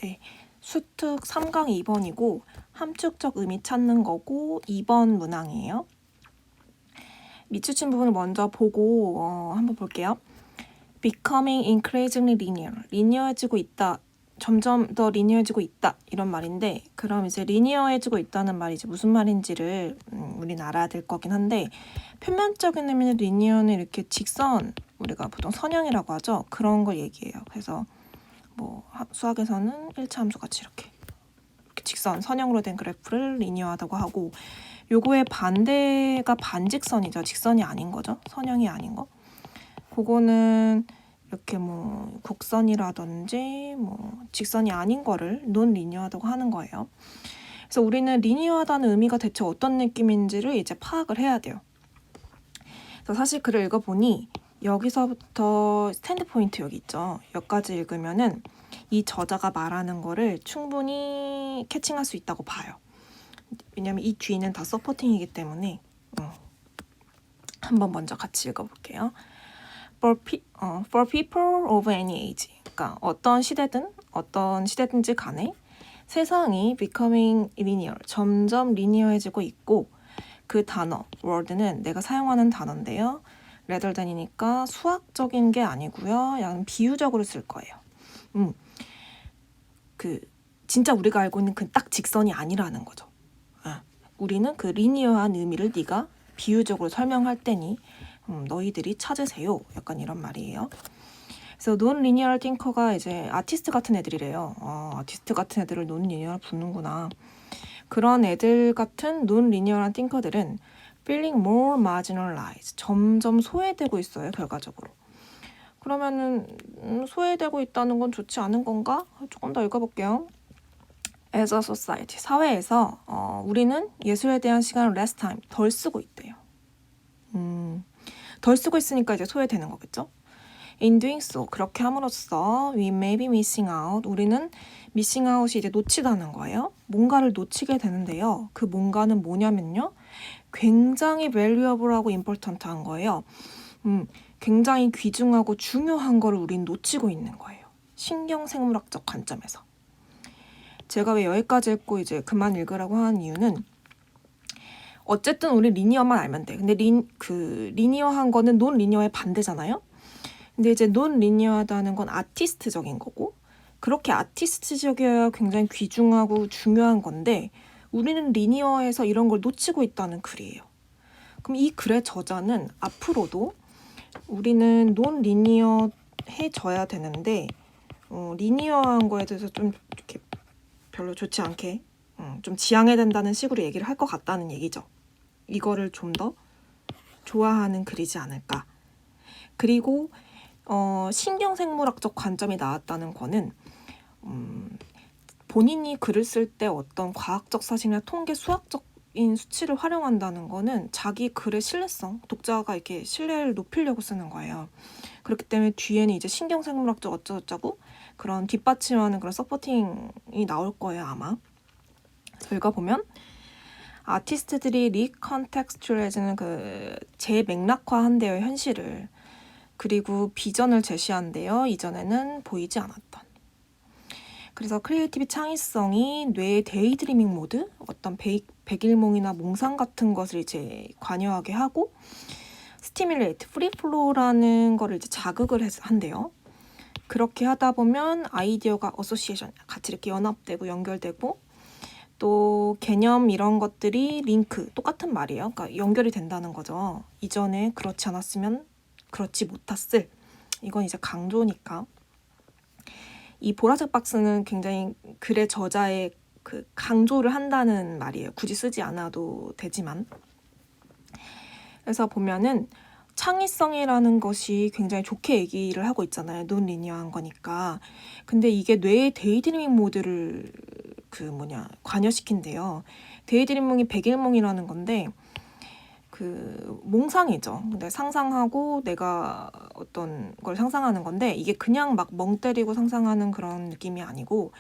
네, 수특 3강 2번이고 함축적 의미 찾는 거고 2번 문항이에요. 밑줄친 부분을 먼저 보고 한번 볼게요. Becoming increasingly linear. 리니어해지고 있다. 점점 더 리니어해지고 있다. 이런 말인데 그럼 이제 리니어해지고 있다는 말이 이제 무슨 말인지를 우리는 알아야 될 거긴 한데 표면적인 의미는 리니어는 이렇게 직선, 우리가 보통 선형이라고 하죠. 그런 걸 얘기해요. 그래서 뭐 수학에서는 1차 함수 같이 이렇게 직선, 선형으로 된 그래프를 리니어하다고 하고 요거의 반대가 반직선이죠. 직선이 아닌 거죠. 선형이 아닌 거. 그거는 이렇게 뭐 곡선이라든지 뭐 직선이 아닌 거를 논리니어하다고 하는 거예요. 그래서 우리는 리니어하다는 의미가 대체 어떤 느낌인지를 이제 파악을 해야 돼요. 그래서 사실 글을 읽어보니 여기서부터 스탠드 포인트 여기 있죠. 여기까지 읽으면은 이 저자가 말하는 거를 충분히 캐칭할 수 있다고 봐요. 왜냐면 이 뒤는 다 서포팅이기 때문에 한번 먼저 같이 읽어볼게요. For people of any age. 그러니까 어떤 시대든지 간에 세상이 becoming linear, 점점 리니어해지고 있고 그 단어, word는 내가 사용하는 단어인데요. rather than이니까 수학적인 게 아니고요. 약간 비유적으로 쓸 거예요. 그 진짜 우리가 알고 있는 그 딱 직선이 아니라는 거죠. 우리는 그 리니어한 의미를 네가 비유적으로 설명할 때니 너희들이 찾으세요. 약간 이런 말이에요. 그래서 논리니어럴 띵커가 이제 아티스트 같은 애들이래요. 아티스트 같은 애들을 논리니어를 붙는구나. 그런 애들 같은 논리니어한 띵커들은 feeling more marginalized. 점점 소외되고 있어요. 결과적으로. 그러면은 소외되고 있다는 건 좋지 않은 건가? 조금 더 읽어볼게요. As a society, 사회에서 우리는 예술에 대한 시간을 less time, 덜 쓰고 있대요. 덜 쓰고 있으니까 이제 소외되는 거겠죠? In doing so, 그렇게 함으로써 we may be missing out, 우리는 missing out이 이제 놓치다는 거예요. 뭔가를 놓치게 되는데요. 그 뭔가는 뭐냐면요. 굉장히 valuable하고 important한 거예요. 굉장히 귀중하고 중요한 거를 우린 놓치고 있는 거예요. 신경생물학적 관점에서. 제가 왜 여기까지 했고 이제 그만 읽으라고 하는 이유는 어쨌든 우리 리니어만 알면 돼. 근데 리니어한 거는 논 리니어의 반대잖아요. 근데 이제 논 리니어하다는 건 아티스트적인 거고 그렇게 아티스트적이어야 굉장히 귀중하고 중요한 건데 우리는 리니어에서 이런 걸 놓치고 있다는 글이에요. 그럼 이 글의 저자는 앞으로도 우리는 논 리니어해져야 되는데 리니어한 거에 대해서 좀 이렇게 별로 좋지 않게 좀 지양해야 된다는 식으로 얘기를 할 것 같다는 얘기죠. 이거를 좀 더 좋아하는 글이지 않을까. 그리고 신경생물학적 관점이 나왔다는 거는 본인이 글을 쓸 때 어떤 과학적 사실이나 통계 수학적인 수치를 활용한다는 거는 자기 글의 신뢰성, 독자가 이렇게 신뢰를 높이려고 쓰는 거예요. 그렇기 때문에 뒤에는 이제 신경생물학적 어쩌고저쩌고 그런 뒷받침하는 그런 서포팅이 나올 거예요, 아마. 읽어보면 아티스트들이 리컨텍스츄얼해지는 그 재맥락화한대요, 현실을. 그리고 비전을 제시한대요. 이전에는 보이지 않았던. 그래서 크리에이티브 창의성이 뇌의 데이드리밍 모드, 어떤 백일몽이나 몽상 같은 것을 이제 관여하게 하고 스티뮬레이트, 프리플로우라는 거를 이제 자극을 한대요. 그렇게 하다 보면 아이디어가 어소시에이션, 같이 이렇게 연합되고 연결되고 또 개념 이런 것들이 링크, 똑같은 말이에요. 그러니까 연결이 된다는 거죠. 이전에 그렇지 않았으면 그렇지 못했을. 이건 이제 강조니까. 이 보라색 박스는 굉장히 글의 저자의 그 강조를 한다는 말이에요. 굳이 쓰지 않아도 되지만. 그래서 보면은 창의성이라는 것이 굉장히 좋게 얘기를 하고 있잖아요. 논리니어한 거니까. 근데 이게 뇌의 데이드리밍 모드를 관여시킨대요. 데이드리밍이 백일몽이라는 건데 그 몽상이죠. 근데 상상하고 내가 어떤 걸 상상하는 건데 이게 그냥 막 멍 때리고 상상하는 그런 느낌이 아니고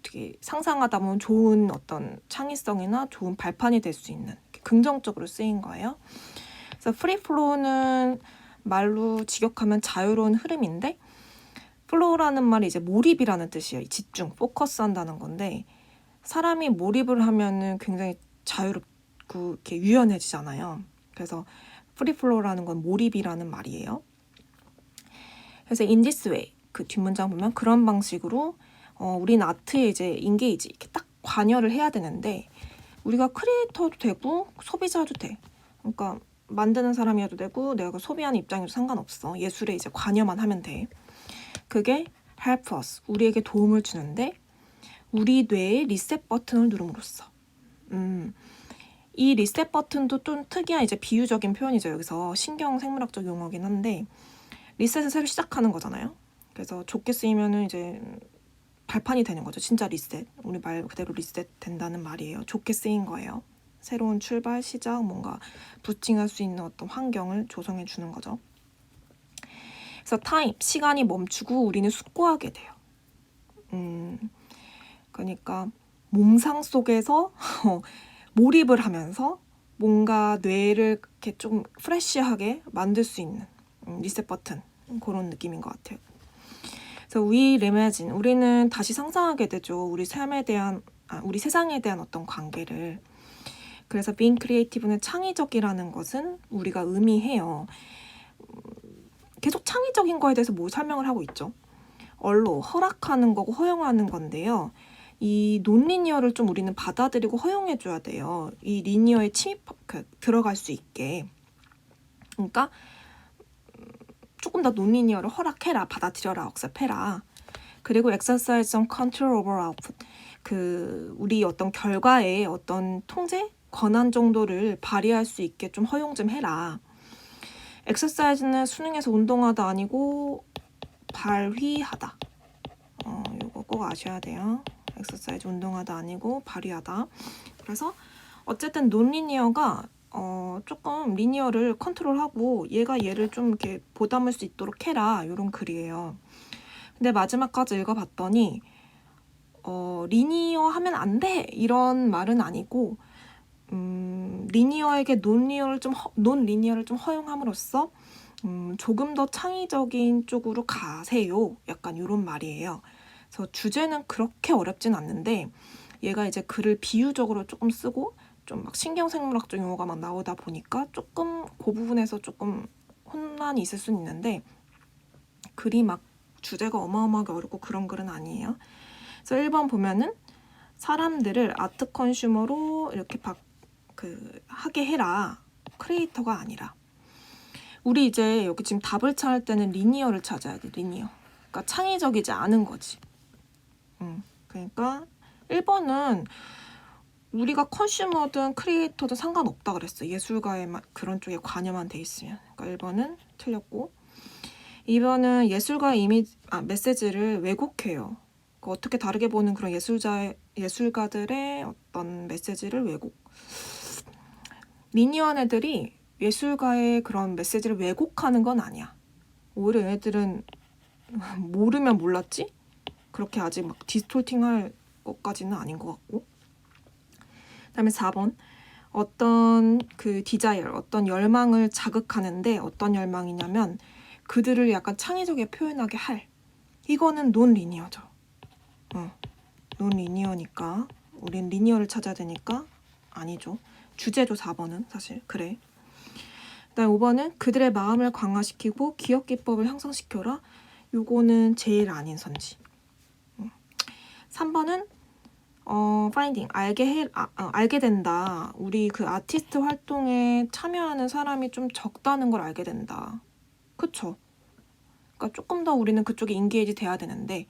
되게 상상하다 보면 좋은 어떤 창의성이나 좋은 발판이 될 수 있는 긍정적으로 쓰인 거예요. 그래서 프리플로우는 말로 직역하면 자유로운 흐름인데 플로우라는 말이 이제 몰입이라는 뜻이에요. 집중, 포커스 한다는 건데 사람이 몰입을 하면은 굉장히 자유롭고 이렇게 유연해지잖아요. 그래서 프리플로우라는 건 몰입이라는 말이에요. 그래서 in this way 그 뒷문장 보면 그런 방식으로 우린 아트에 이제 인게이지 이렇게 딱 관여를 해야 되는데 우리가 크리에이터도 되고 소비자도 돼. 그러니까 만드는 사람이어도 되고 내가 소비하는 입장에도 상관없어. 예술에 이제 관여만 하면 돼. 그게 help us 우리에게 도움을 주는데 우리 뇌의 리셋 버튼을 누름으로써 이 리셋 버튼도 좀 특이한 이제 비유적인 표현이죠. 여기서 신경생물학적 용어긴 한데 리셋을 새로 시작하는 거잖아요. 그래서 좋게 쓰이면은 이제 발판이 되는 거죠. 진짜 리셋. 우리 말 그대로 리셋 된다는 말이에요. 좋게 쓰인 거예요. 새로운 출발, 시작, 뭔가 부팅할 수 있는 어떤 환경을 조성해 주는 거죠. 그래서 타임, 시간이 멈추고 우리는 숙고하게 돼요. 그러니까 몽상 속에서 몰입을 하면서 뭔가 뇌를 이렇게 좀 프레쉬하게 만들 수 있는 리셋 버튼 그런 느낌인 것 같아요. 그래서 we reimagine 우리는 다시 상상하게 되죠. 우리 삶에 대한 우리 세상에 대한 어떤 관계를. 그래서 being creative는 창의적이라는 것은 우리가 의미해요. 계속 창의적인 거에 대해서 뭐 설명을 하고 있죠. allow 허락하는 거고 허용하는 건데요. 이 논리니어를 좀 우리는 받아들이고 허용해줘야 돼요. 이 리니어에 들어갈 수 있게. 그러니까 조금 더 논리니어를 허락해라, 받아들여라, 억셉해라. 그리고 exercise some control over output. 우리 어떤 결과에 어떤 통제, 권한 정도를 발휘할 수 있게 좀 허용 좀 해라. exercise는 수능에서 운동하다 아니고 발휘하다. 이거 꼭 아셔야 돼요. exercise 운동하다 아니고 발휘하다. 그래서 어쨌든 논리니어가 조금 리니어를 컨트롤하고 얘가 얘를 좀 이렇게 보담을 수 있도록 해라. 이런 글이에요. 근데 마지막까지 읽어봤더니 리니어 하면 안 돼! 이런 말은 아니고 리니어에게 논리니어를 좀 허용함으로써 조금 더 창의적인 쪽으로 가세요. 약간 이런 말이에요. 그래서 주제는 그렇게 어렵진 않는데 얘가 이제 글을 비유적으로 조금 쓰고 좀 막 신경생물학적 용어가 막 나오다 보니까 조금 그 부분에서 조금 혼란이 있을 수는 있는데 글이 막 주제가 어마어마하게 어렵고 그런 글은 아니에요. 그래서 1번 보면은 사람들을 아트 컨슈머로 이렇게 하게 해라. 크리에이터가 아니라. 우리 이제 여기 지금 답을 찾을 때는 리니어를 찾아야 돼. 리니어. 그러니까 창의적이지 않은 거지. 그러니까 1번은 우리가 컨슈머든 크리에이터든 상관없다 그랬어. 예술가의 그런 쪽에 관여만 돼 있으면. 그러니까 1번은 틀렸고 2번은 예술가의 메시지를 왜곡해요. 어떻게 다르게 보는 그런 예술가들의 어떤 메시지를 왜곡. 리니어한 애들이 예술가의 그런 메시지를 왜곡하는 건 아니야. 오히려 얘네들은 모르면 몰랐지? 그렇게 아직 막 디스톨팅할 것까지는 아닌 것 같고. 그다음에 4번 어떤 디자이어, 어떤 열망을 자극하는데 어떤 열망이냐면 그들을 약간 창의적이게 표현하게 할. 이거는 논리니어죠. 논리니어니까 우린 리니어를 찾아야 되니까 아니죠. 주제죠. 4번은 사실. 그래. 그다음 5번은 그들의 마음을 강화시키고 기억 기법을 향상시켜라. 요거는 제일 아닌 선지. 3번은 finding 알게 된다. 우리 아티스트 활동에 참여하는 사람이 좀 적다는 걸 알게 된다. 그쵸? 그러니까 조금 더 우리는 그쪽에 인게이지 돼야 되는데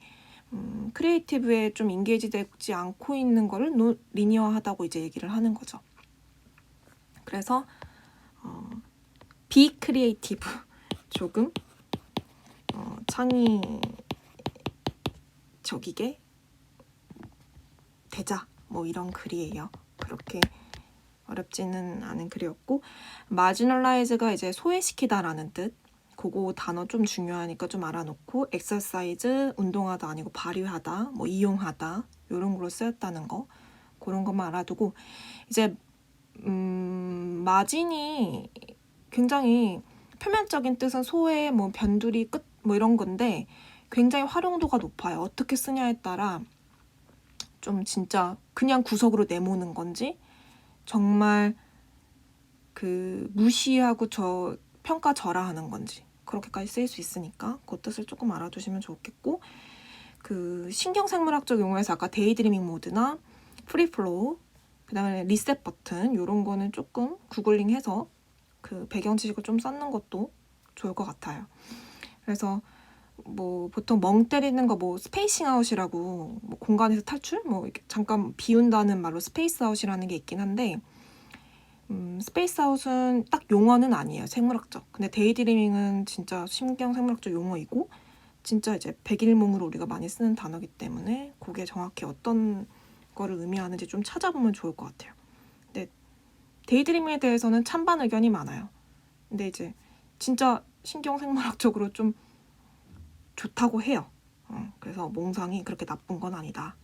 크리에이티브에 좀 인게이지 되지 않고 있는 거를 리니어하다고 이제 얘기를 하는 거죠. 그래서 비크리에이티브 조금 창의적이게 되자 뭐 이런 글이에요. 그렇게 어렵지는 않은 글이었고 marginalize가 이제 소외시키다라는 뜻. 그거 단어 좀 중요하니까 좀 알아놓고 exercise 운동하다 아니고 발휘하다 뭐 이용하다 이런 걸로 쓰였다는 거 그런 것만 알아두고 이제 마진이 굉장히 표면적인 뜻은 소외 뭐 변두리 끝 뭐 이런 건데 굉장히 활용도가 높아요. 어떻게 쓰냐에 따라 좀 진짜 그냥 구석으로 내모는 건지 정말 그 무시하고 평가절하하는 건지 그렇게까지 쓰일 수 있으니까 그 뜻을 조금 알아두시면 좋겠고, 그 신경생물학적 용어에서 아까 데이드리밍 모드나 프리플로우, 그 다음에 리셋 버튼 이런 거는 조금 구글링해서 그 배경 지식을 좀 쌓는 것도 좋을 것 같아요. 그래서 뭐 보통 멍 때리는 거 뭐 스페이싱 아웃이라고, 뭐 공간에서 탈출, 뭐 이렇게 잠깐 비운다는 말로 스페이스 아웃이라는 게 있긴 한데, 스페이스 아웃은 딱 용어는 아니에요, 생물학적. 근데 데이드리밍은 진짜 신경 생물학적 용어이고 진짜 이제 백일몽으로 우리가 많이 쓰는 단어이기 때문에 그게 정확히 어떤 거를 의미하는지 좀 찾아보면 좋을 것 같아요. 근데 데이드리밍에 대해서는 찬반 의견이 많아요. 근데 이제 진짜 신경 생물학적으로 좀 좋다고 해요. 그래서 몽상이 그렇게 나쁜 건 아니다.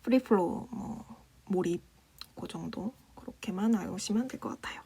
프리플로우, 뭐 몰입 그 정도, 그렇게만 알으시면 될 것 같아요.